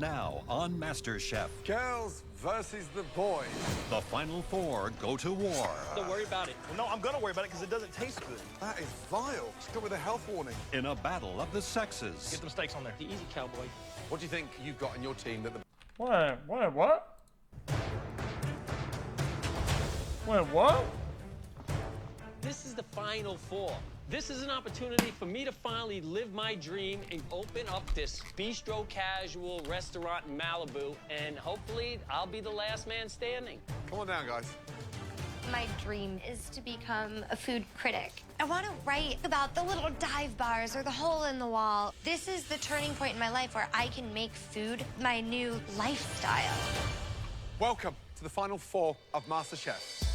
now on MasterChef. Girls versus the boys. The final four go to war. Don't worry about it. Well, no, I'm gonna worry about it because it doesn't taste good. That is vile. Still with a health warning. In a battle of the sexes. Get them steaks on there. The easy, cowboy. What do you think you've got in your team that the... What? Wait, what? This is the final four. This is an opportunity for me to finally live my dream and open up this bistro casual restaurant in Malibu, and hopefully I'll be the last man standing. Come on down, guys. My dream is to become a food critic. I want to write about the little dive bars or the hole in the wall. This is the turning point in my life where I can make food my new lifestyle. Welcome to the final four of MasterChef.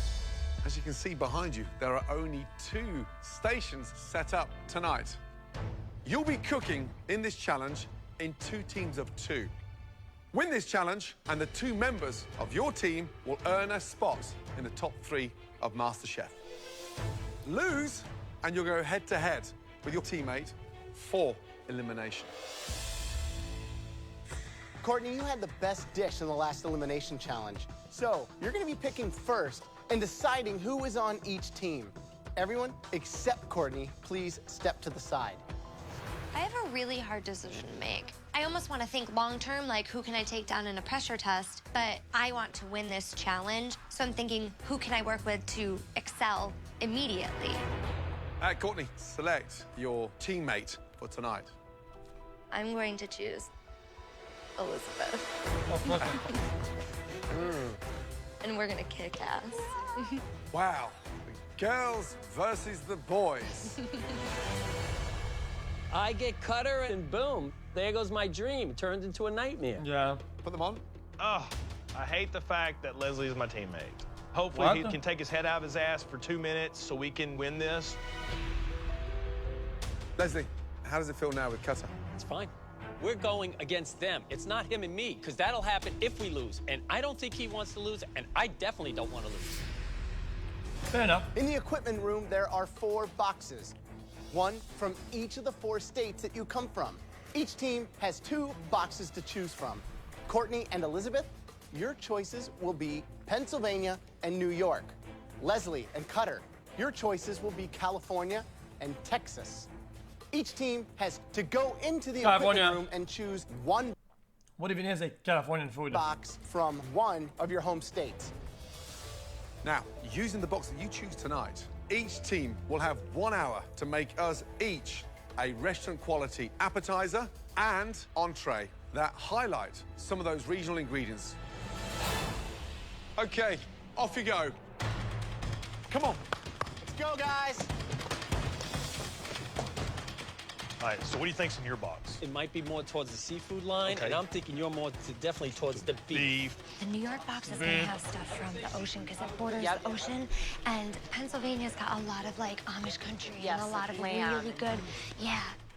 As you can see behind you, there are only 2 stations set up tonight. You'll be cooking in this challenge in 2 teams of 2. Win this challenge, and the 2 members of your team will earn a spot in the top 3 of MasterChef. Lose, and you'll go head-to-head with your teammate for elimination. Courtney, you had the best dish in the last elimination challenge. So you're gonna be picking first and deciding who is on each team. Everyone except Courtney, please step to the side. I have a really hard decision to make. I almost want to think long-term, like who can I take down in a pressure test, but I want to win this challenge, so I'm thinking who can I work with to excel immediately? Courtney, select your teammate for tonight. I'm going to choose Elizabeth. And we're gonna kick ass. Wow. The girls versus the boys. I get Cutter, and boom, there goes my dream. It turned into a nightmare. Yeah. Put them on. Oh, I hate the fact that Leslie is my teammate. Hopefully he can take his head out of his ass for 2 minutes so we can win this. Leslie, how does it feel now with Cutter? It's fine. We're going against them. It's not him and me, because that'll happen if we lose. And I don't think he wants to lose, and I definitely don't want to lose. Fair enough. In the equipment room, there are 4 boxes. 1 from each of the 4 states that you come from. Each team has 2 boxes to choose from. Courtney and Elizabeth, your choices will be Pennsylvania and New York. Leslie and Cutter, your choices will be California and Texas. Each team has to go into the equipment room and choose 1 What even is a Californian food? box from 1 of your home states. Now, using the box that you choose tonight, each team will have 1 hour to make us each a restaurant-quality appetizer and entree that highlight some of those regional ingredients. Okay, off you go. Come on. Let's go, guys. All right, so what do you think's in your box? It might be more towards the seafood line, Okay. and I'm thinking you're more definitely towards the beef. The New York box is gonna have stuff from the ocean because it borders the ocean, and Pennsylvania's got a lot of like Amish country and a lot of really good,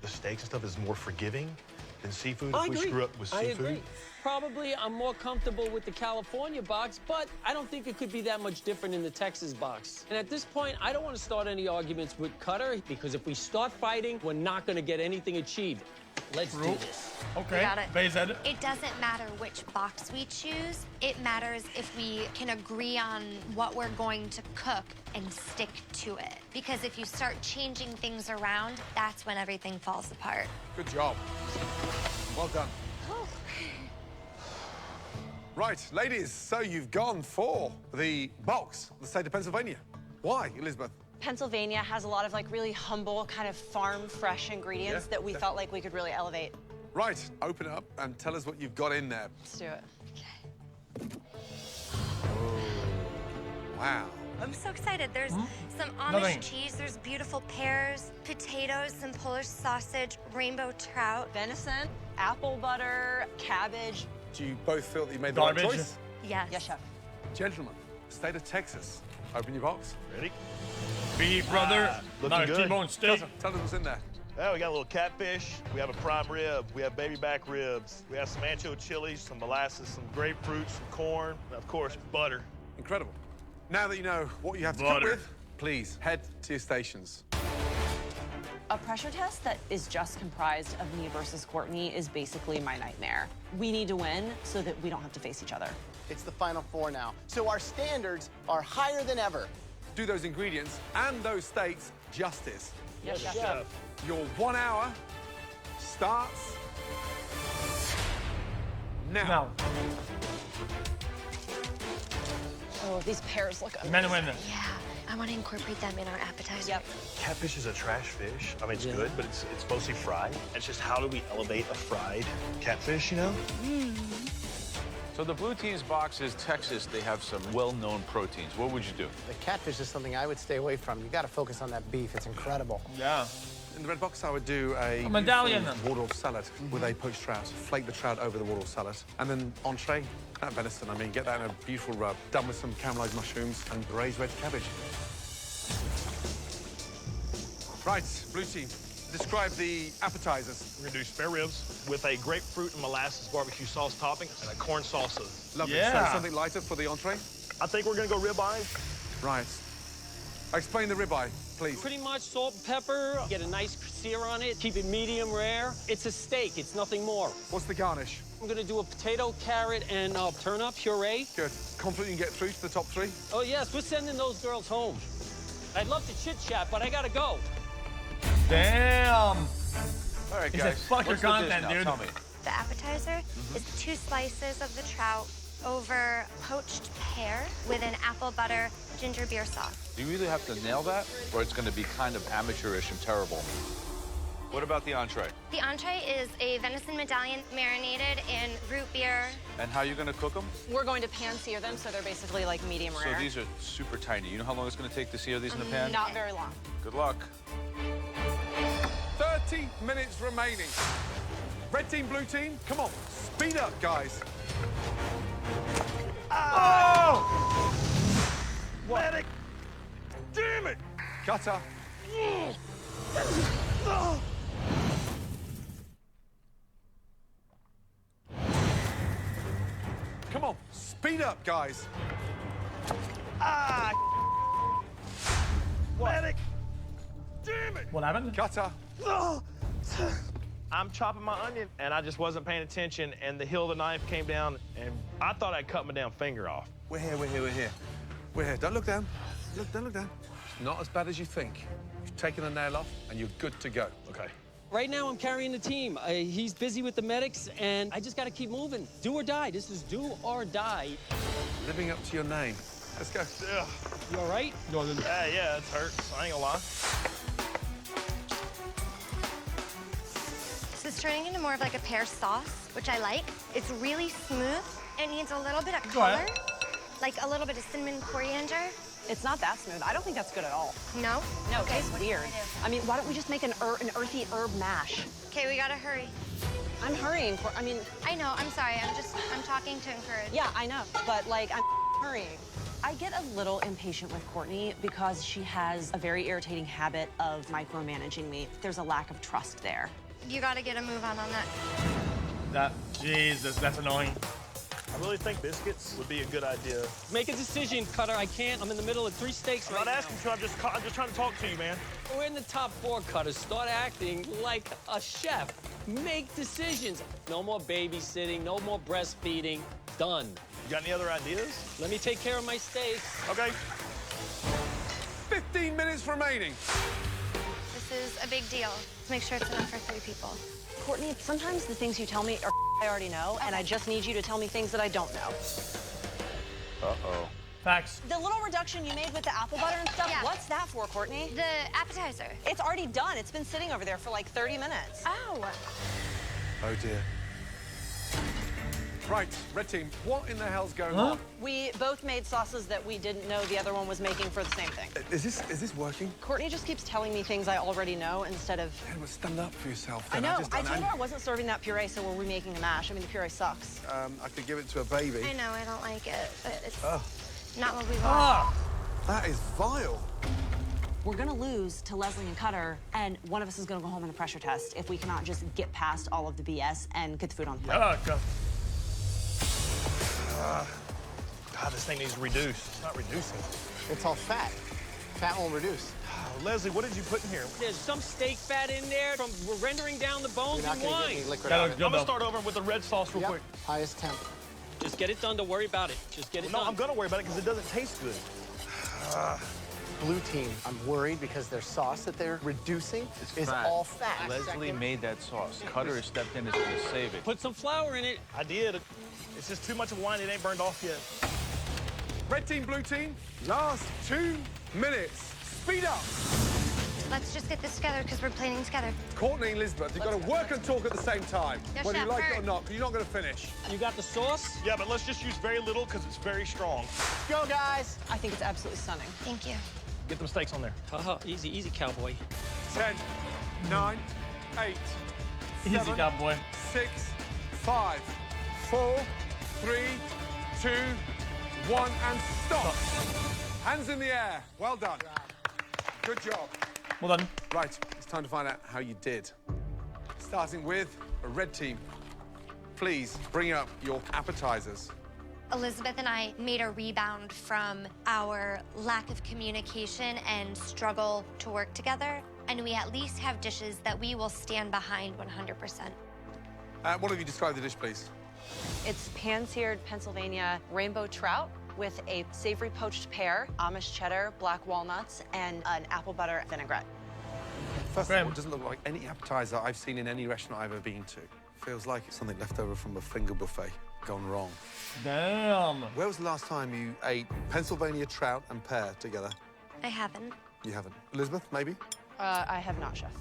The steaks and stuff is more forgiving than seafood I if we agree. screw up with I seafood. agree. Probably I'm more comfortable with the California box, but I don't think it could be that much different in the Texas box. And at this point, I don't want to start any arguments with Cutter, because if we start fighting, we're not going to get anything achieved. Let's do this. Okay. We got it. Bayzed. It doesn't matter which box we choose. It matters if we can agree on what we're going to cook and stick to it. Because if you start changing things around, that's when everything falls apart. Good job. Well done. Right, ladies, so you've gone for the box, the state of Pennsylvania. Why, Elizabeth? Pennsylvania has a lot of like really humble, kind of farm fresh ingredients that we felt like we could really elevate. Right, open it up and tell us what you've got in there. Let's do it. Wow. I'm so excited. There's some Amish cheese, there's beautiful pears, potatoes, some Polish sausage, rainbow trout. Venison, apple butter, cabbage. Do you both feel that you made the right choice? Yes. Yes, chef. Gentlemen, state of Texas, open your box. Ready? Beef, brother. Looking Not a good. T-bone steak. Tell us what's in there. Well, we got a little catfish, we have a prime rib, we have baby back ribs, we have some ancho chilies, some molasses, some grapefruit, some corn, and of course, butter. Incredible. Now that you know what you have to cook with, please head to your stations. A pressure test that is just comprised of me versus Courtney is basically my nightmare. We need to win so that we don't have to face each other. It's the final four now, so our standards are higher than ever. Do those ingredients and those steaks justice. Yes, Chef. chef. Your 1 hour starts now. Now, Oh, these pears look amazing. men and women. Yeah, I want to incorporate them in our appetizer. Yep. Catfish is a trash fish. I mean, it's good, but it's mostly fried. It's just how do we elevate a fried catfish, you know? So the blue team's box is Texas. They have some well-known proteins. What would you do? The catfish is something I would stay away from. You got to focus on that beef. It's incredible. Yeah. In the red box, I would do a medallion. Waldorf salad with a poached trout. Flake the trout over the Waldorf salad. And then entree, that venison, I mean, get that in a beautiful rub. Done with some caramelized mushrooms and braised red cabbage. Right, blue team, describe the appetizers. We're gonna do spare ribs with a grapefruit and molasses barbecue sauce topping and a corn salsa. Lovely. Yeah. So something lighter for the entree? I think we're gonna go ribeye. Right. Explain the ribeye, please. Pretty much salt and pepper, get a nice sear on it, keep it medium rare. It's a steak, it's nothing more. What's the garnish? I'm gonna do a potato, carrot, and turnip puree. Good. Confident you can get through to the top three? Oh yes, we're sending those girls home. I'd love to chit chat, but I gotta go. Damn. All right, He's a guys. fucker What's the dish content, now? dude. Tell me. The appetizer is 2 slices of the trout over poached pear with an apple butter ginger beer sauce. Do you either have to nail that, or it's going to be kind of amateurish and terrible? What about the entree? The entree is a venison medallion marinated in root beer. And how are you going to cook them? We're going to pan sear them, so they're basically like medium rare. So these are super tiny. You know how long it's going to take to sear these in the pan? Not very long. Good luck. 30 minutes remaining. Red team, blue team, come on, speed up, guys. Oh! Medic! Damn it! Cutter. Come on, speed up, guys. Medic! Damn it! What happened? Cutter. I'm chopping my onion, and I just wasn't paying attention, and the hill of the knife came down, and I thought I'd cut my damn finger off. We're here, we're here, we're here. We're here. Don't look down. Don't look down. It's not as bad as you think. You've taken a nail off, and you're good to go. Okay. Right now, I'm carrying the team. He's busy with the medics, and I just gotta keep moving. Do or die. This is do or die. Living up to your name. Let's go. Ugh. You all right? Yeah, it hurts. I ain't gonna lie. So it's turning into more of like a pear sauce, which I like. It's really smooth. It needs a little bit of Go ahead. color, like a little bit of cinnamon coriander. It's not that smooth. I don't think that's good at all. No? No, it Okay, tastes what do you weird. wanna do? I mean, why don't we just make an earthy herb mash? Okay, we gotta hurry. I'm hurrying. I mean, I know, I'm sorry. I'm talking to encourage. yeah, I know, but like, I'm hurrying. I get a little impatient with Courtney because she has a very irritating habit of micromanaging me. There's a lack of trust there. You gotta get a move on that. Jesus, that's annoying. I really think biscuits would be a good idea. Make a decision, Cutter. I can't. I'm in the middle of 3 steaks I'm right not now. asking you. I'm just trying to talk to you, man. We're in the top 4, Cutter. Start acting like a chef. Make decisions. No more babysitting, no more breastfeeding. Done. You got any other ideas? Let me take care of my steaks. Okay. 15 minutes remaining. This is a big deal. Make sure it's enough for 3 people. Courtney, sometimes the things you tell me are I already know, and I just need you to tell me things that I don't know. Uh-oh. Facts. The little reduction you made with the apple butter and stuff, Yeah. what's that for, Courtney? The appetizer. It's already done. It's been sitting over there for like 30 minutes. Oh. Oh, dear. Right, red team, what in the hell's going Huh? on? We both made sauces that we didn't know the other one was making for the same thing. Is this working? Courtney just keeps telling me things I already know instead of... Yeah, well, stand up for yourself. I then. know. just- I told her I wasn't serving that puree, so we're remaking a mash. I mean, the puree sucks. I could give it to a baby. I know, I don't like it, but it's Ugh. not what we want. Ah! That is vile. We're gonna lose to Leslie and Cutter, and one of us is gonna go home in a pressure test if we cannot just get past all of the BS and get the food on the plate. Yuck. God, this thing needs reduced. It's not reducing. It's all fat. fat won't reduce. Leslie, what did you put in here? There's some steak fat in there from rendering down the bones You're not and gonna get wine. any liquid That out looks of good, I'm gonna though. start over with the red sauce real Yep. quick. Highest temp. Just get it done. Don't worry about it. Just get it No, done. I'm gonna worry about it because it doesn't taste good. Blue team, I'm worried because their sauce that they're reducing is fat. all fat. Leslie made that sauce. Cutter has stepped in is going to save it. Put some flour in it. I did. It's just too much of wine. It ain't burned off yet. Red team, blue team, last 2 minutes. Speed up. Let's just get this together because we're planning together. Courtney and Elizabeth, you've got to work and talk at the same time. Yes, Whether you Chef, like it hurry. or not, because you're not going to finish. You got the sauce? Yeah, but let's just use very little because it's very strong. Go, guys. I think it's absolutely stunning. Thank you. Get them steaks on there. Haha, easy, easy, cowboy. 10, 9, 8, Easy, 7, cowboy. 6, 5, 4, 3, 2, 1, and stop. Hands in the air. Well done. Good job. Well done. Right, it's time to find out how you did. Starting with a red team. Please bring up your appetizers. Elizabeth and I made a rebound from our lack of communication and struggle to work together, and we at least have dishes that we will stand behind 100%. One of you describe the dish, please. It's pan-seared Pennsylvania rainbow trout with a savory poached pear, Amish cheddar, black walnuts, and an apple butter vinaigrette. First Okay. of all, it doesn't look like any appetizer I've seen in any restaurant I've ever been to. Feels like it's something left over from a finger buffet gone wrong. Damn. Where was the last time you ate Pennsylvania trout and pear together? I haven't. You haven't. Elizabeth, maybe? I have not, Chef.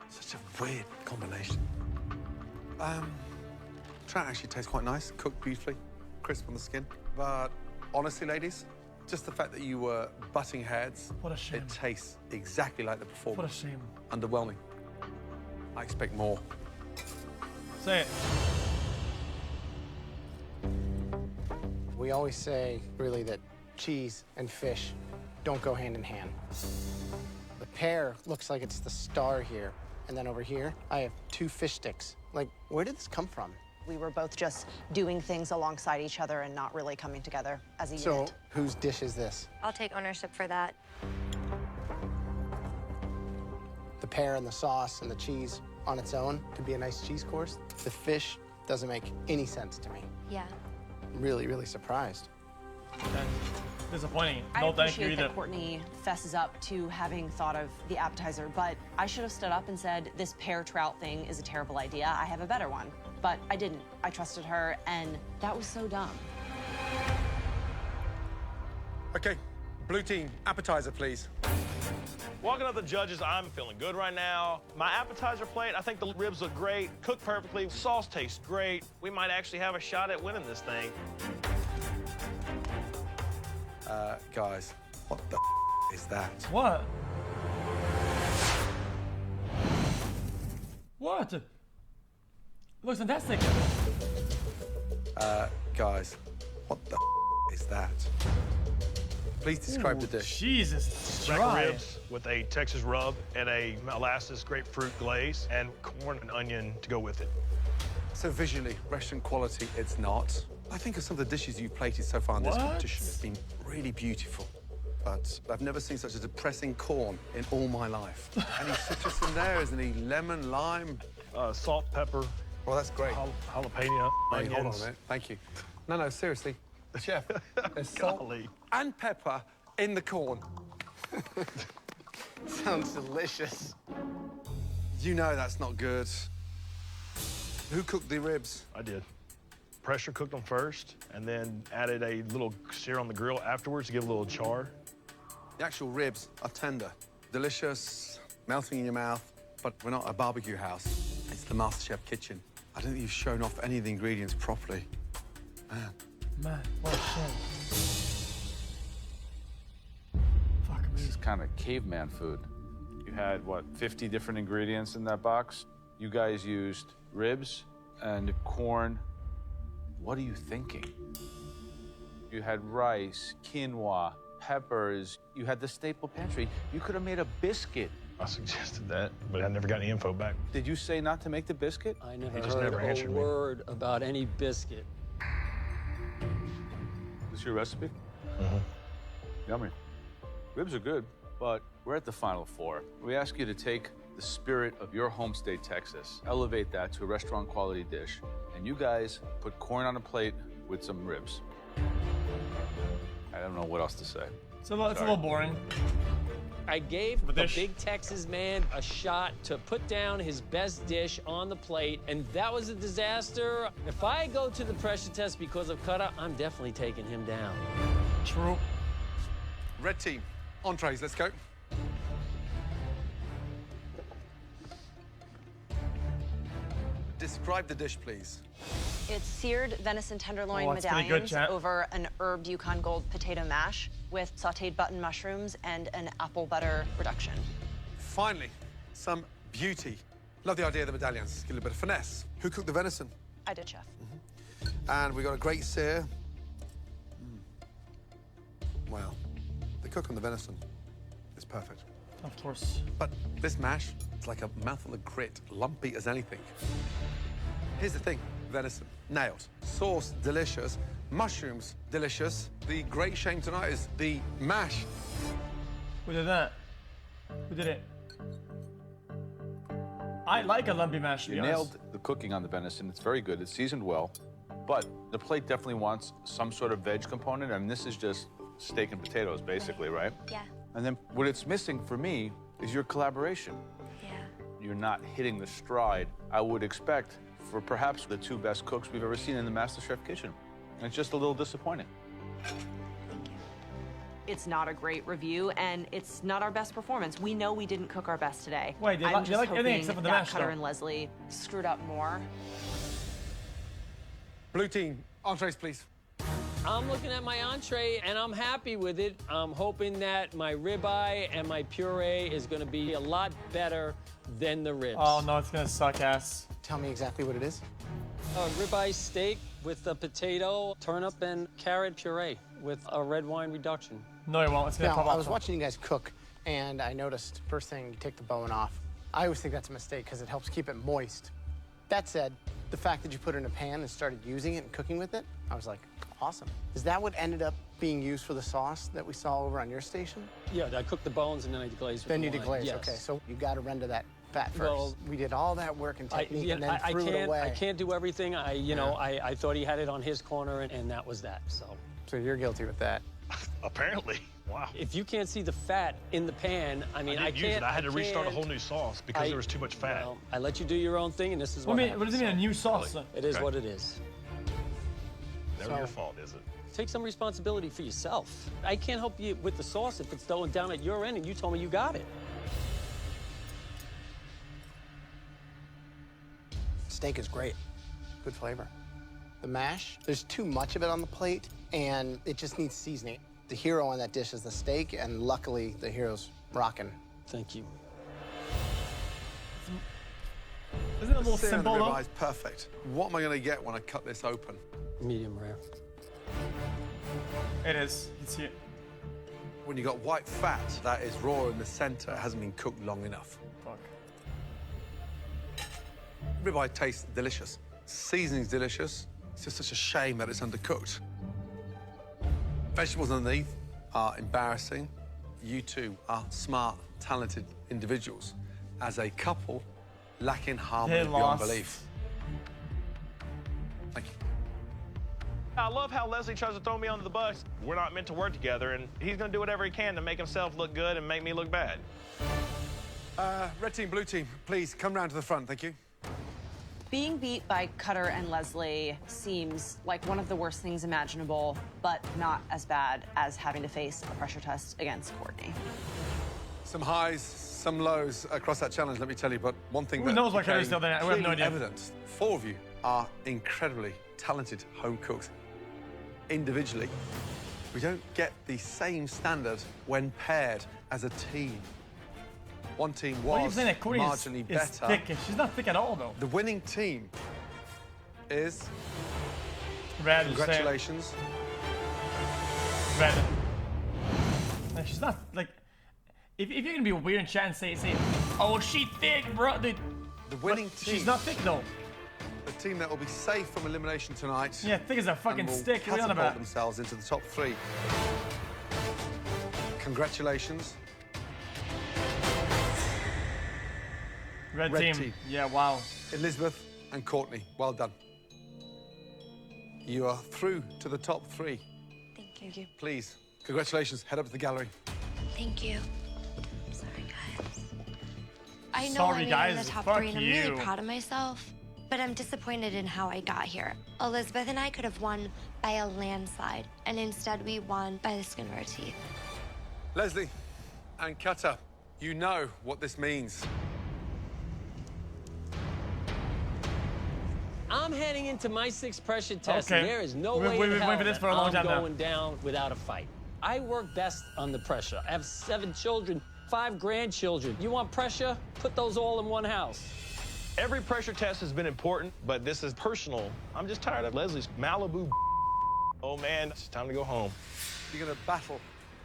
Such a weird combination. Trout actually tastes quite nice, cooked beautifully, crisp on the skin. But honestly, ladies, just the fact that you were butting heads, What a shame. it tastes exactly like the performance. What a shame. Underwhelming. I expect more. Say it. We always say, really, that cheese and fish don't go hand in hand. The pear looks like it's the star here. And then over here, I have 2 fish sticks. Like, where did this come from? We were both just doing things alongside each other and not really coming together as a So, unit. whose dish is this? I'll take ownership for that. The pear and the sauce and the cheese on its own could be a nice cheese course. The fish doesn't make any sense to me. Yeah. I'm really, really surprised. Okay. Disappointing. I No thank you appreciate either. that Courtney fesses up to having thought of the appetizer, but I should have stood up and said, this pear trout thing is a terrible idea. I have a better one. But I didn't. I trusted her, and that was so dumb. Okay, blue team, appetizer, please. Walking up the judges, I'm feeling good right now. My appetizer plate, I think the ribs look great, cooked perfectly, sauce tastes great. We might actually have a shot at winning this thing. Guys, what the is that? What? What? It looks fantastic. Guys, what the is that? Please describe the dish. Jesus, it's Rack dry. ribs with a Texas rub and a molasses grapefruit glaze and corn and onion to go with it. So visually, restaurant quality, it's not. I think of some of the dishes you've plated so far in this What? competition has been really beautiful. But I've never seen such a depressing corn in all my life. Any citrus in there? Is any lemon, lime? Salt, pepper, Well, that's great. jalapeno, Hey, hold on a onions. minute. Thank you. No, seriously. Chef, there's salt Golly. and pepper in the corn. Sounds delicious. You know that's not good. Who cooked the ribs? I did. Pressure cooked them first and then added a little sear on the grill afterwards to give a little char. The actual ribs are tender, delicious, melting in your mouth, but we're not a barbecue house. It's the MasterChef kitchen. I don't think you've shown off any of the ingredients properly. Man. Man, what a shame. Fuck me. This is kind of caveman food. You had, what, 50 different ingredients in that box? You guys used ribs and corn. What are you thinking? You had rice, quinoa, peppers. You had the staple pantry. You could have made a biscuit. I suggested that, but I never got any info back. Did you say not to make the biscuit? I never He just heard never a answered me. word about any biscuit. This your recipe? Yummy. Ribs are good, but we're at the final four. We ask you to take the spirit of your home state, Texas, elevate that to a restaurant quality dish, and you guys put corn on a plate with some ribs. I don't know what else to say. It's a little boring. I gave the dish. big Texas man a shot to put down his best dish on the plate, and that was a disaster. If I go to the pressure test because of Cutter, I'm definitely taking him down. True. Red team, entrees, let's go. Describe the dish, please. It's seared venison tenderloin Oh, that's pretty good, medallions chat. over an herbed Yukon Gold potato mash with sauteed button mushrooms and an apple butter reduction. Finally, some beauty. Love the idea of the medallions. Get a little bit of finesse. Who cooked the venison? I did, chef. And we got a great sear. Wow. The cook on the venison is perfect. Of course. But this mash, it's like a mouthful of grit, lumpy as anything. Here's the thing, venison, nailed. Sauce, delicious. Mushrooms, delicious. The great shame tonight is the mash. Who did that? Who did it? I like a lumpy mash, to You be honest. nailed the cooking on the venison. It's very good. It's seasoned well, but the plate definitely wants some sort of veg component, and this is just steak and potatoes, basically, right? Yeah. And then what it's missing for me is your collaboration. Yeah. You're not hitting the stride I would expect for perhaps the two best cooks we've ever seen in the MasterChef kitchen. And it's just a little disappointing. It's not a great review, and it's not our best performance. We know we didn't cook our best today. Wait, they I'm like just everything hoping except for the that mash, Cutter though. and Leslie screwed up more. Blue team, entrees, please. I'm looking at my entree, and I'm happy with it. I'm hoping that my ribeye and my puree is going to be a lot better than the ribs. Oh, no, it's gonna suck ass. Tell me exactly what it is. Ribeye steak with a potato, turnip, and carrot puree with a red wine reduction. No, it won't. It's gonna Now, pop I off. was watching you guys cook, and I noticed first thing, you take the bone off. I always think that's a mistake because it helps keep it moist. That said, the fact that you put it in a pan and started using it and cooking with it, I was like, awesome. Is that what ended up being used for the sauce that we saw over on your station? Yeah, I cooked the bones and then I deglazed with Then the you wine. deglaze, Yes. okay. So you got to render that fat first. Well, we did all that work and technique and then I threw it away. I can't do everything. I thought he had it on his corner, and that was that. So you're guilty with that. Apparently. Wow. If you can't see the fat in the pan, I mean, I didn't use can't. it. I had to restart a can't- whole new sauce because there was too much fat. Well, I let you do your own thing, and this is What what does it mean, a new sauce? It is Okay. what it is. Never your fault, is it? Take some responsibility for yourself. I can't help you with the sauce if it's going down at your end, and you told me you got it. Steak is great. Good flavor. The mash, there's too much of it on the plate, and it just needs seasoning. The hero on that dish is the steak, and luckily, the hero's rocking. Thank you. Isn't it a little Sear on the simple, though? ribeye is perfect. What am I going to get when I cut this open? Medium rare. It is. You can see it. When you got white fat that is raw in the center, it hasn't been cooked long enough. Fuck. Ribeye tastes delicious. Seasoning's delicious. It's just such a shame that it's undercooked. Vegetables underneath are embarrassing. You two are smart, talented individuals. As a couple, lacking harmony They beyond lost. belief. Thank you. I love how Leslie tries to throw me under the bus. We're not meant to work together, and he's going to do whatever he can to make himself look good and make me look bad. Red team, blue team, please come round to the front. Thank you. Being beat by Cutter and Leslie seems like one of the worst things imaginable, but not as bad as having to face a pressure test against Courtney. Some highs, some lows across that challenge, let me tell you, but one thing Who that knows what Cutter's became still there? We have no clearly idea. evident, 4 of you are incredibly talented home cooks. Individually, we don't get the same standard when paired as a team. One team What are you was saying that Courtney marginally is better. thick? She's not thick at all, though. The winning team is, Red. congratulations, Red. Like, she's not, like... If you're gonna be weird in chat and say, oh, she thick, bro. Dude, the winning team. she's not thick, though. The team that will be safe from elimination tonight. Yeah, thick as a fucking and will stick. What are you on catapult about? themselves into the top 3. Congratulations. Red Red team. team. Yeah, wow. Elizabeth and Courtney, well done. You are through to the top 3. Thank you. Please, congratulations. Head up to the gallery. Thank you. Sorry, guys. I know Sorry, I made it in guys. the top Fuck 3, and I'm you. really proud of myself. But I'm disappointed in how I got here. Elizabeth and I could have won by a landslide, and instead we won by the skin of our teeth. Leslie and Cutter, you know what this means. I'm heading into my 6th pressure test, Okay. and there is no We've way been in hell waiting for this that for a long I'm time now. going down without a fight. I work best under pressure. I have 7 children, 5 grandchildren. You want pressure? Put those all in one house. Every pressure test has been important, but this is personal. I'm just tired of Leslie's Malibu. Oh man, it's time to go home. You're going to battle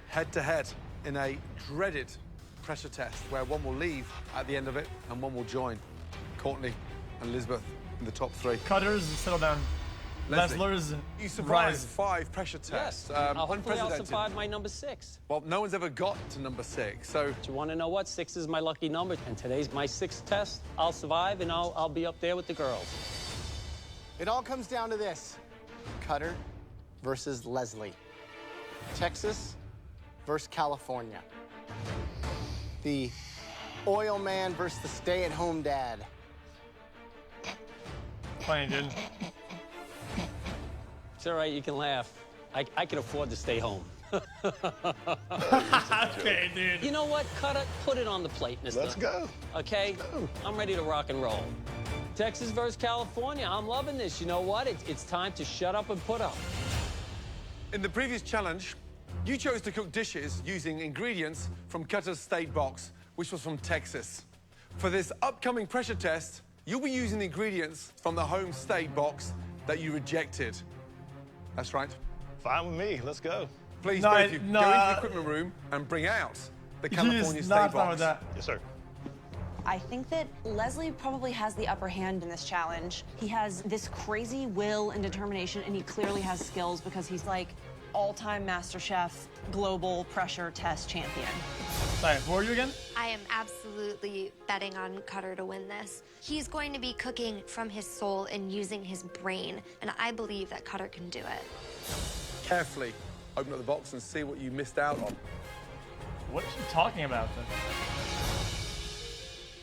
head-to-head in a dreaded pressure test where one will leave at the end of it and one will join. Courtney and Elizabeth in the top 3. Cutters, settle down. Leslie, Leslers, you survived rise. 5 pressure tests. Yes. Hopefully I'll Unprecedented. survive my number 6. Well, no one's ever got to number 6, so Do you want to know what? 6 is my lucky number, and today's my 6th test. I'll survive, and I'll be up there with the girls. It all comes down to this. Cutter versus Leslie. Texas versus California. The oil man versus the stay-at-home dad. Funny, dude. It's all right, you can laugh. I can afford to stay home. Okay, dude. You know what? Cut it, put it on the plate, mister. Let's go. Okay? I'm ready to rock and roll. Texas versus California. I'm loving this. You know what? It's time to shut up and put up. in the previous challenge, you chose to cook dishes using ingredients from Cutter's state box, which was from Texas. For this upcoming pressure test, you'll be using the ingredients from the home state box that you rejected. That's right. Fine with me. Let's go. Please, No, both of you, no. go into the equipment room and bring out the California He's state not fine box. with that. Yes, sir. I think that Leslie probably has the upper hand in this challenge. He has this crazy will and determination, and he clearly has skills because he's like all-time MasterChef global pressure test champion. Sorry, what were you again? I am absolutely betting on Cutter to win this. He's going to be cooking from his soul and using his brain, and I believe that Cutter can do it. Carefully open up the box and see what you missed out on. What is she talking about then?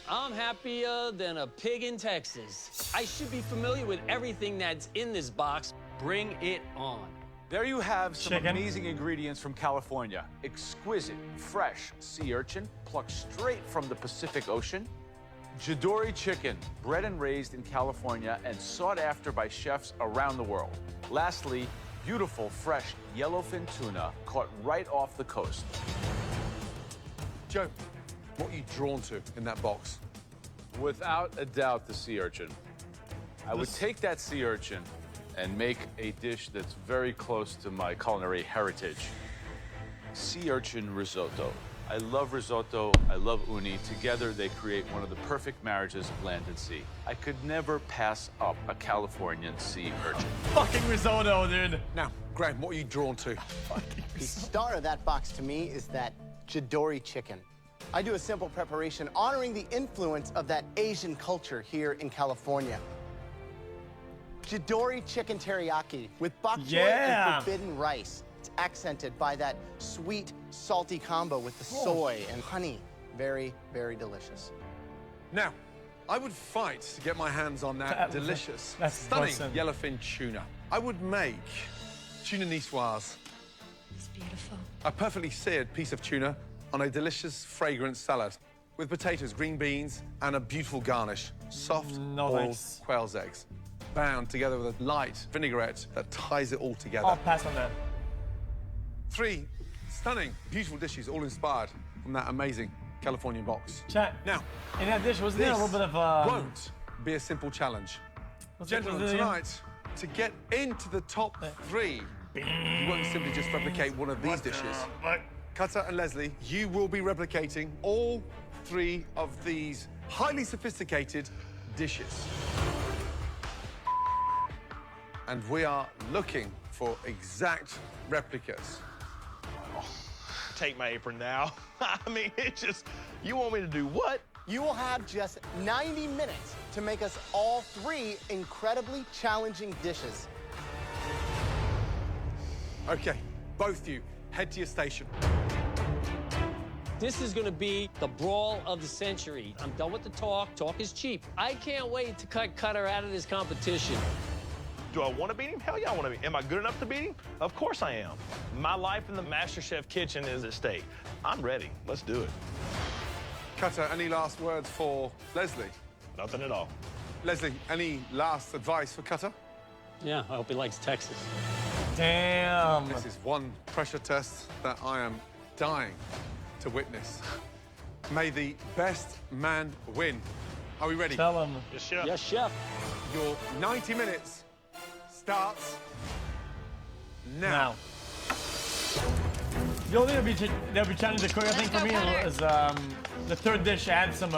I'm happier than a pig in Texas. I should be familiar with everything that's in this box. Bring it on. There you have some Chicken. amazing ingredients from California. Exquisite, fresh sea urchin, plucked straight from the Pacific Ocean. Jadori chicken, bred and raised in California and sought after by chefs around the world. Lastly, beautiful, fresh yellowfin tuna caught right off the coast. Joe, what are you drawn to in that box? Without a doubt, the sea urchin. I would take that sea urchin and make a dish that's very close to my culinary heritage. Sea urchin risotto. I love risotto, I love uni. Together, they create one of the perfect marriages of land and sea. I could never pass up a Californian sea urchin. Fucking risotto, dude. Now, Graham, what are you drawn to? The star of that box to me is that Jadori chicken. I do a simple preparation honoring the influence of that Asian culture here in California. Jadori chicken teriyaki with bok choy Yeah. and forbidden rice. It's accented by that sweet, salty combo with the soy and honey. Very, very delicious. Now, I would fight to get my hands on that delicious, that's stunning awesome. yellowfin tuna. I would make tuna niçoise, It's beautiful. a perfectly seared piece of tuna on a delicious, fragrant salad with potatoes, green beans, and a beautiful garnish. Soft, No boiled thanks. quail's eggs, bound together with a light vinaigrette that ties it all together. I'll pass on that. 3 stunning, beautiful dishes, all inspired from that amazing Californian box. Chat. Now, In that dish, wasn't there a this little bit of won't be a simple challenge. what's it- Gentlemen, what's it again? tonight, to get into the top 3, you won't simply just replicate one of these dishes. Cutter and Leslie, you will be replicating all 3 of these highly sophisticated dishes. And we are looking for exact replicas. take my apron now. I mean, it's just, you want me to do what? You will have just 90 minutes to make us all 3 incredibly challenging dishes. Okay, both of you, head to your station. This is gonna be the brawl of the century. I'm done with the talk. Talk is cheap. I can't wait to cut Cutter out of this competition. Do I want to beat him? Hell yeah, I want to beat him. Am I good enough to beat him? Of course I am. My life in the MasterChef kitchen is at stake. I'm ready. Let's do it. Cutter, any last words for Leslie? Nothing at all. Leslie, any last advice for Cutter? Yeah, I hope he likes Texas. Damn. This is one pressure test that I am dying to witness. May the best man win. Are we ready? Tell him. Yes, chef. Yes, chef. Your 90 minutes starts now. Now. The only thing that'll be challenging the cook, I think, for me is the third dish adds some.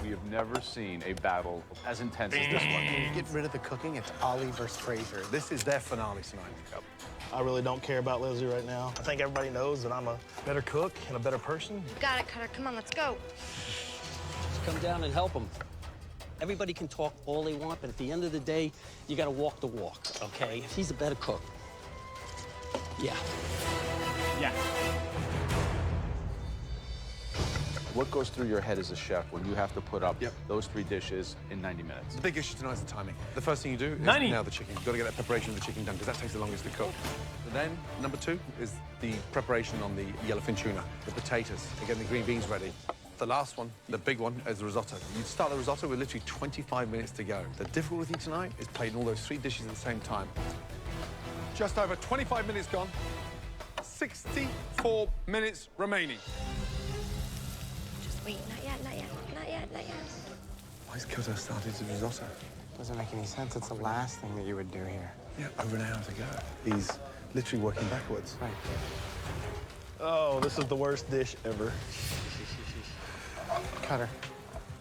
We have never seen a battle as intense as this one. Get rid of the cooking, it's Ollie versus Fraser. This is their finale tonight. Yep. I really don't care about Leslie right now. I think everybody knows that I'm a better cook and a better person. Got it, Cutter. Come on, let's go. Just come down and help him. Everybody can talk all they want, but at the end of the day, you gotta walk the walk, okay? He's a better cook. Yeah. Yeah. What goes through your head as a chef when you have to put up Yep. those 3 dishes in 90 minutes? The big issue tonight is the timing. The first thing you do is 90. nail the chicken. You've got to get that preparation of the chicken done because that takes the longest to cook. And then, number 2 is the preparation on the yellowfin tuna, the potatoes, and getting the green beans ready. The last one, the big one, is the risotto. You start the risotto with literally 25 minutes to go. The difficulty tonight is plating all those 3 dishes at the same time. Just over 25 minutes gone. 64 minutes remaining. Just wait. Not yet, not yet, not yet, not yet. Why is Cutter starting to risotto? Doesn't make any sense. It's the last thing that you would do here. Yeah, over an hour to go. He's literally working backwards. Right. Oh, this is the worst dish ever. Cutter.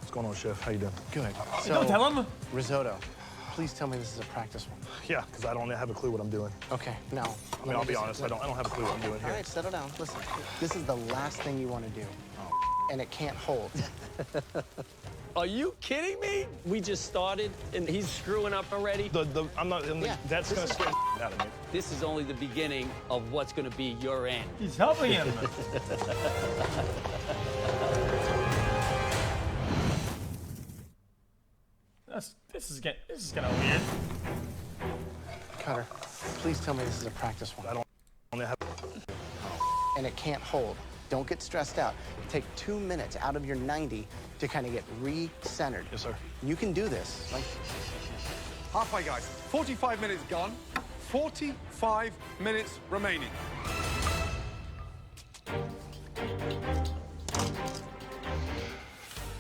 What's going on, chef? How you doing? Good. So, Don't tell him. risotto. Please tell me this is a practice one. Yeah, because I don't have a clue what I'm doing. Okay, no. I mean, I'll be honest, I don't have a clue what I'm doing All here. right, settle down. Listen, this is the last thing you want to do. And it can't hold. Are you kidding me? We just started, and he's screwing up already. Yeah, That's this going to is- scare the out of me. This is only the beginning of what's gonna be your end. He's helping him. This is getting weird. Cutter, please tell me this is a practice one. I don't have. And it can't hold. Don't get stressed out. Take 2 minutes out of your 90 to kind of get re-centered. Yes, sir. You can do this. Like, Halfway, guys. 45 minutes gone. 45 minutes remaining.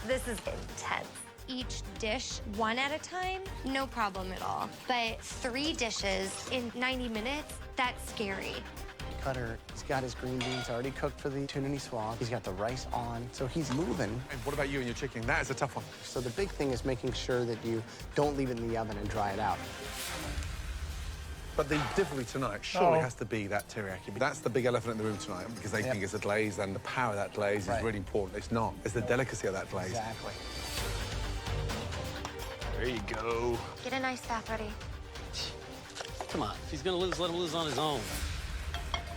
This is intense. Each dish, one at a time, no problem at all. But 3 dishes in 90 minutes, that's scary. Cutter, he's got his green beans already cooked for the tuna niçoise. He's got the rice on, so he's moving. And what about you and your chicken? That is a tough one. So the big thing is making sure that you don't leave it in the oven and dry it out. But the difficulty tonight surely has to be that teriyaki. That's the big elephant in the room tonight because they think it's a glaze, and the power of that glaze is really important. It's not. It's the delicacy of that glaze. Exactly. There you go. Get an ice bath ready. Come on, if he's gonna lose, let him lose on his own.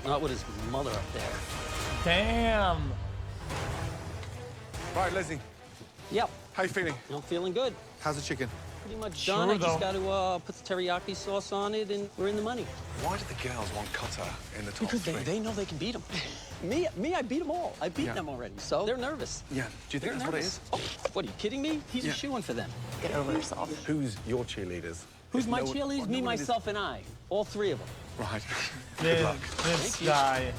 Not with his mother up there. Damn. Right, Leslie, Yep, how you feeling? I'm feeling good. How's the chicken? Pretty much Sure, done. I just though. got to put the teriyaki sauce on it, and we're in the money. Why do the girls want Cutter in the top Because 3? they know they can beat him. me, I beat them all. I beat them already, so they're nervous. Yeah. Do you think that's what it is? Oh, what, are you kidding me? He's a shoo-in for them. Get over yourself. Who's your cheerleaders? Who's If my no one- cheerleaders? well, Me, nobody myself, and I. All 3 of them. Right. This guy.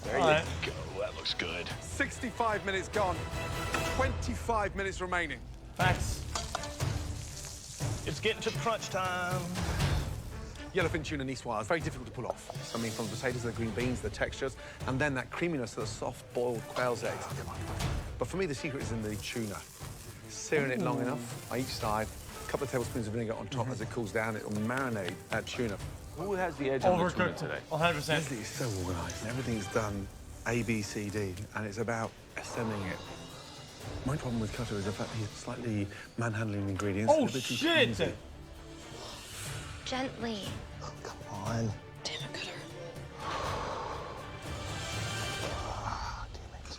There All right. you go. That looks good. 65 minutes gone. 25 minutes remaining. Facts. It's getting to crunch time. Yellowfin tuna niçoise, very difficult to pull off. I mean, from the potatoes, the green beans, the textures, and then that creaminess of the soft boiled quail's eggs. But for me, the secret is in the tuna. Searing it long enough on each side, couple of tablespoons of vinegar on top as it cools down. It'll marinate that tuna. Who has the edge on the tuna Overcooked today? 100%. Leslie is so organised. Everything's done A, B, C, D, and it's about assembling it. My problem with Cutter is the fact he's slightly manhandling the ingredients. Oh, a bit too shit! clumsy. Gently. Oh, come on. Damn it, Cutter. Ah, damn it.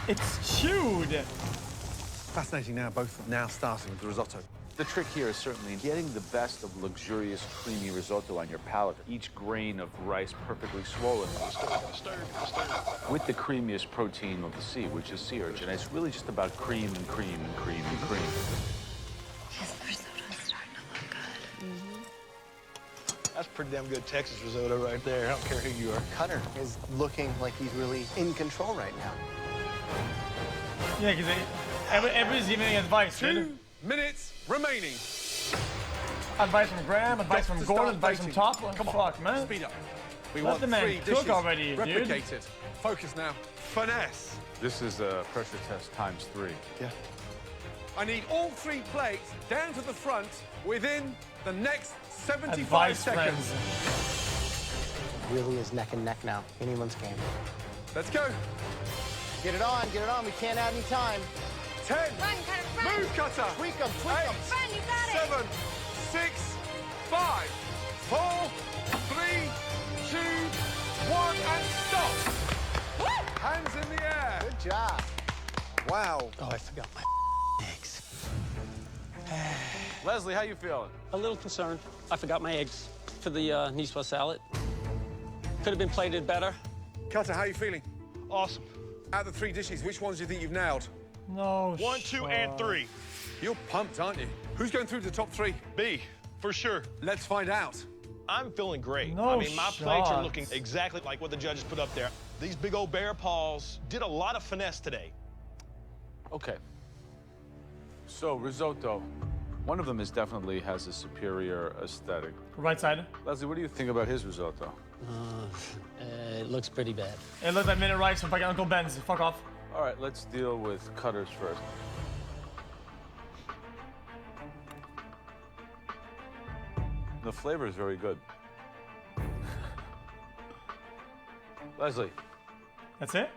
It's chewed. Fascinating now, both now starting with the risotto. The trick here is certainly getting the best of luxurious, creamy risotto on your palate. Each grain of rice perfectly swollen. With the creamiest protein of the sea, which is sea urchin. It's really just about cream and cream and cream and cream. His risotto's starting to look good. That's pretty damn good Texas risotto right there. I don't care who you are. Cutter is looking like he's really in control right now. Yeah, because everybody's giving me advice, 2 dude. minutes remaining. Advice from Graham, advice from to Gordon, start advice from dating. Top. Come on, Fuck, man. Speed up. We Let want the man 3 cook dishes already, dude. replicated. Focus now. Finesse. This is a pressure test ×3. Yeah. I need all 3 plates down to the front within the next 75 Advice, seconds. friends. Really is neck and neck now. Anyone's game. Let's go. Get it on, get it on. We can't add any time. 10. Run, Cutter, run. Move, Cutter. Tweak them, tweak 8, them. Run, you got it. 7, 6, 5, 4, 3, 2, 1, and stop. Woo! Hands in the air. Good job. Wow. Oh, I forgot my eggs. Leslie, how you feeling? A little concerned. I forgot my eggs for the Niçoise salad. Could have been plated better. Cutter, how are you feeling? Awesome. Out of the 3 dishes, which ones do you think you've nailed? No 1, 2, and 3. You're pumped, aren't you? Who's going through to the top 3? B, for sure. Let's find out. I'm feeling great. No I mean, my plates are shots. looking exactly like what the judges put up there. These big old bear paws did a lot of finesse today. Okay. So, risotto. One of them is definitely has a superior aesthetic. Right side. Leslie, what do you think about his risotto? It looks pretty bad. It looks like minute rice from fucking Uncle Ben's. Fuck off. All right, let's deal with Cutters first. The flavor is very good. Leslie, That's it?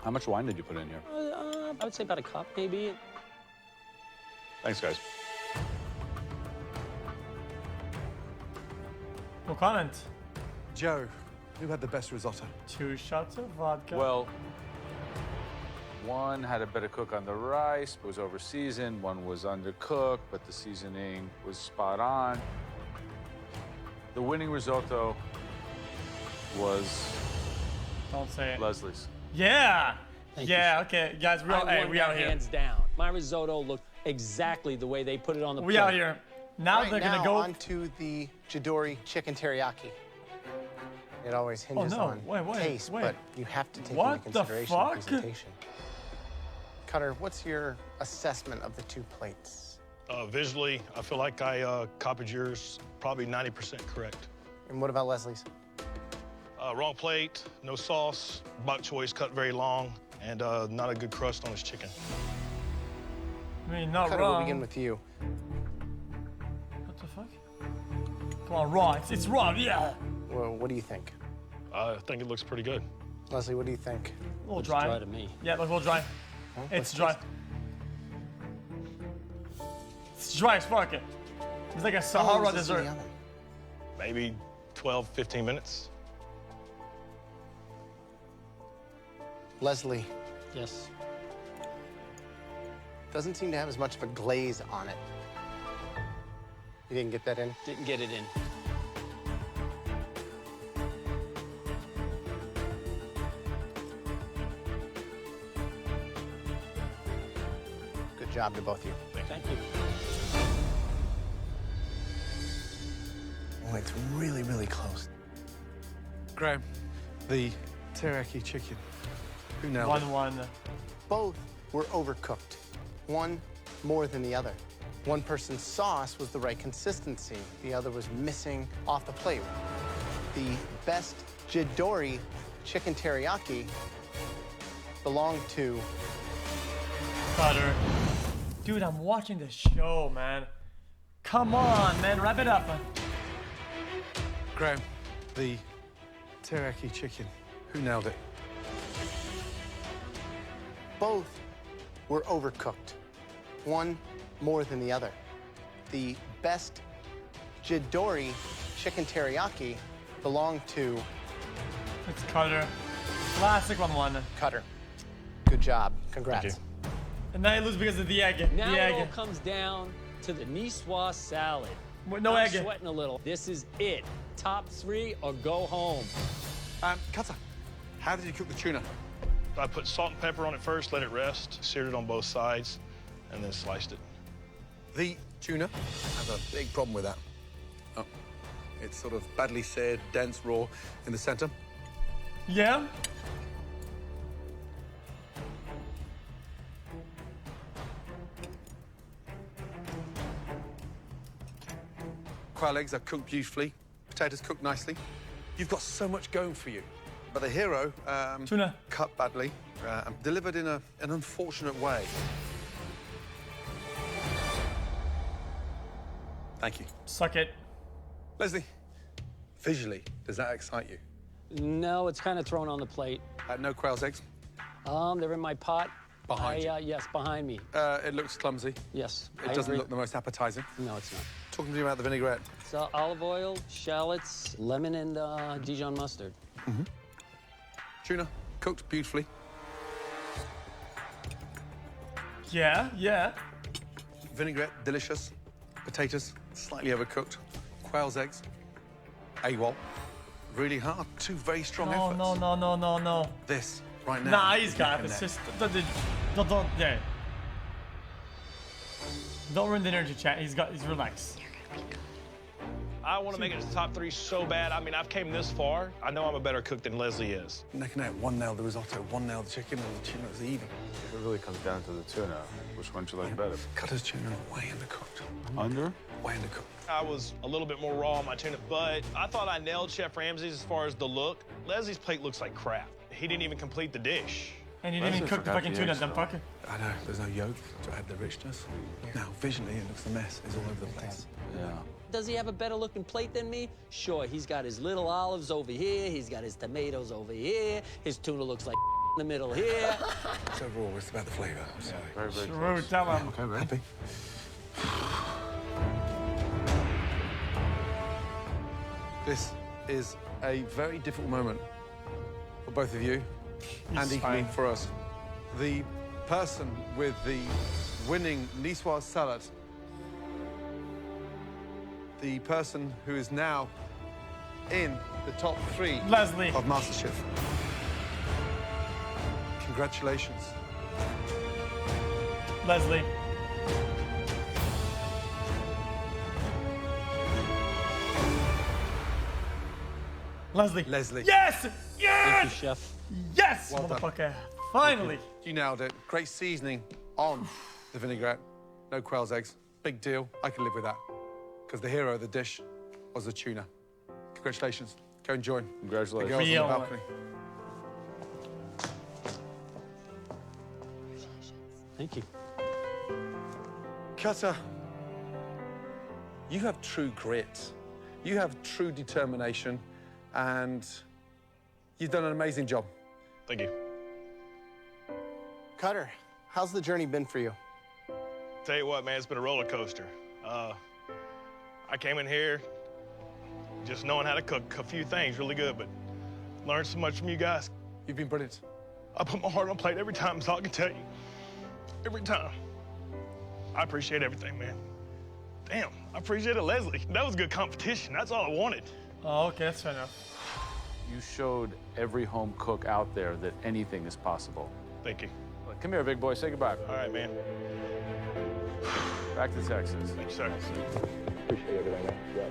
how much wine did you put in here? I would say about a cup, maybe. Thanks, guys. No comment. Joe, who had the best risotto? 2 shots of vodka. Well, one had a better cook on the rice, but was over-seasoned. One was undercooked, but the seasoning was spot on. The winning risotto was Don't say it. Leslie's. Yeah. Thank yeah. Okay, guys, we I out. won We that out here. hands down. My risotto looked exactly the way they put it on the We plate. out here. Now Right they're now, gonna go. on to the Jidori chicken teriyaki. It always hinges no. on Wait, taste, wait. but you have to take What into the consideration fuck? presentation. Cutter, what's your assessment of the 2 plates? Visually, I feel like I copied yours probably 90% correct. And what about Leslie's? Wrong plate, no sauce, bok choy cut very long, and not a good crust on his chicken. I mean, not Cutter, wrong. we'll begin with you. What the fuck? Come on, raw. It's raw. Yeah. Well, what do you think? I think it looks pretty good. Leslie, what do you think? A little Looks dry. dry to me. Yeah, look a little dry. Huh? It's Let's dry. It's dry as fuck. It's like a taste. How long Sahara was this in dessert. the oven? Maybe 12, 15 minutes. Leslie, Yes. doesn't seem to have as much of a glaze on it. You didn't get that in? Didn't get it in. Good job to both of you. Thank you. Oh, it's really, really close. Graham, the teriyaki chicken. Who nailed it? 1-1. Both were overcooked, one more than the other. One person's sauce was the right consistency, the other was missing off the plate. The best Jidori chicken teriyaki belong to... Cutter. Dude, I'm watching the show, man. Come on, man, wrap it up. Graham, the teriyaki chicken. Who nailed it? Both were overcooked. One more than the other. The best Jidori chicken teriyaki belonged to... It's Cutter. Classic 1-1. Cutter. Good job. Congrats. And now you lose because of the egg. Now the egg. it all comes down to the niçoise salad. No I'm egg. sweating a little. This is it. Top 3 or go home. Cutter, how did you cook the tuna? I put salt and pepper on it first, let it rest, seared it on both sides, and then sliced it. The tuna has a big problem with that. Oh, it's sort of badly seared, dense, raw in the center. Yeah? Quail eggs are cooked beautifully. Potatoes cooked nicely. You've got so much going for you. But the hero, Tuna. cut badly, delivered in an unfortunate way. Thank you. Suck it. Leslie, visually, does that excite you? No, it's kind of thrown on the plate. No quail's eggs? They're in my pot. Behind you? Yes, behind me. It looks clumsy. Yes, It I doesn't agree. look the most appetizing. No, it's not. Talking to me about the vinaigrette. So olive oil, shallots, lemon, and Dijon mustard. Tuna, cooked beautifully. Yeah, yeah. Vinaigrette, delicious. Potatoes, slightly overcooked. Quail's eggs, AWOL. Really hard. Two very strong efforts. No. This, right now. Nah, he's got neck this. and Just neck. don't yeah. Don't ruin the energy, chat. He's relaxed. I want to make it to the top 3 so bad. I mean, I've came this far. I know I'm a better cook than Leslie is. Neck and neck. One nailed the risotto, one nailed the chicken, and the tuna was even. It really comes down to the tuna. Which one do you like better? Cutter's tuna way undercooked. Under? Way undercooked. I was a little bit more raw on my tuna, but I thought I nailed Chef Ramsay's as far as the look. Leslie's plate looks like crap. He didn't even complete the dish. And you didn't even cook the fucking tuna, dumb fucker. I know, there's no yolk to add the richness. Now, visually, it looks a mess. It's all over the place. Yeah. Does he have a better looking plate than me? Sure, he's got his little olives over here. He's got his tomatoes over here. His tuna looks like in the middle here. So raw, it's about the flavor. I'm sorry. Very, very True, close. tell him. Okay, ready? Happy? This is a very difficult moment for both of you and equally fine. for us. The person with the winning niçoise salad, the person who is now in the top 3 Leslie. of MasterChef. Congratulations. Leslie. Leslie. Leslie. Yes! Thank Yes! you, Chef. Yes! Well done. Motherfucker. Finally. You nailed it. Great seasoning on the vinaigrette. No quail's eggs. Big deal. I can live with that. Because the hero of the dish was the tuna. Congratulations. Go and join the Congratulations. girls on Real. the balcony. Thank you. Cutter, you have true grit. You have true determination. And you've done an amazing job. Thank you. Cutter, how's the journey been for you? Tell you what, man, it's been a roller coaster. I came in here just knowing how to cook a few things really good, but learned so much from you guys. You've been brilliant. I put my heart on a plate every time, so I can tell you. Every time. I appreciate everything, man. Damn, I appreciate it, Leslie. That was good competition. That's all I wanted. Oh, okay, that's fair enough. You showed every home cook out there that anything is possible. Thank you. Come here, big boy. Say goodbye. All right, man. Back to Texas. Thank you, sir. Appreciate everything, man. Yeah.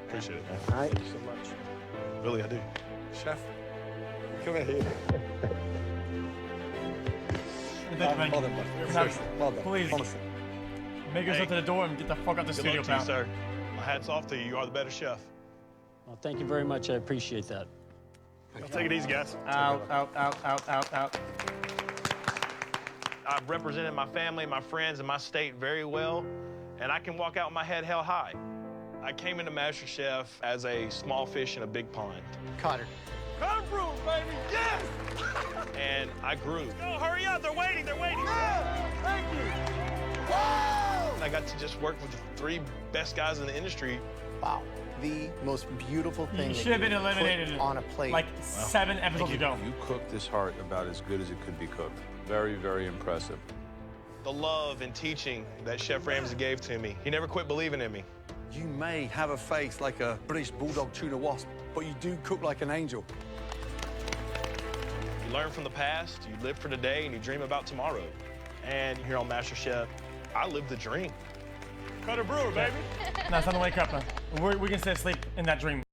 Appreciate it, man. All right. Thank you so much. Really, I do. Chef, come here. Thank you, man. Well done, bud. Now, Seriously, well done. please. Honestly. Make yourself Hey. to the door and get the fuck out the Good studio, luck to you, pal. sir. My hat's off to you. You are the better chef. Well, thank you very much. I appreciate that. Take it easy, guys. Out, out, out, out, out, out. I've represented my family, my friends, and my state very well, and I can walk out with my head held high. I came into MasterChef as a small fish in a big pond. Cutter. Come through, baby, yes! And I grew. Oh, hurry up, they're waiting, they're waiting. Yeah, thank you. Woo! I got to just work with the 3 best guys in the industry. Wow. The most beautiful thing You that should have been you put eliminated on a plate. like 7 episodes ago. You cooked this heart about as good as it could be cooked. Very, very impressive. The love and teaching that Chef Ramsay gave to me. He never quit believing in me. You may have a face like a British bulldog tuna wasp, but you do cook like an angel. You learn from the past, you live for today, and you dream about tomorrow. And here on MasterChef, I live the dream. Cutter Brewer, baby. Now it's time to wake up. We can stay asleep in that dream.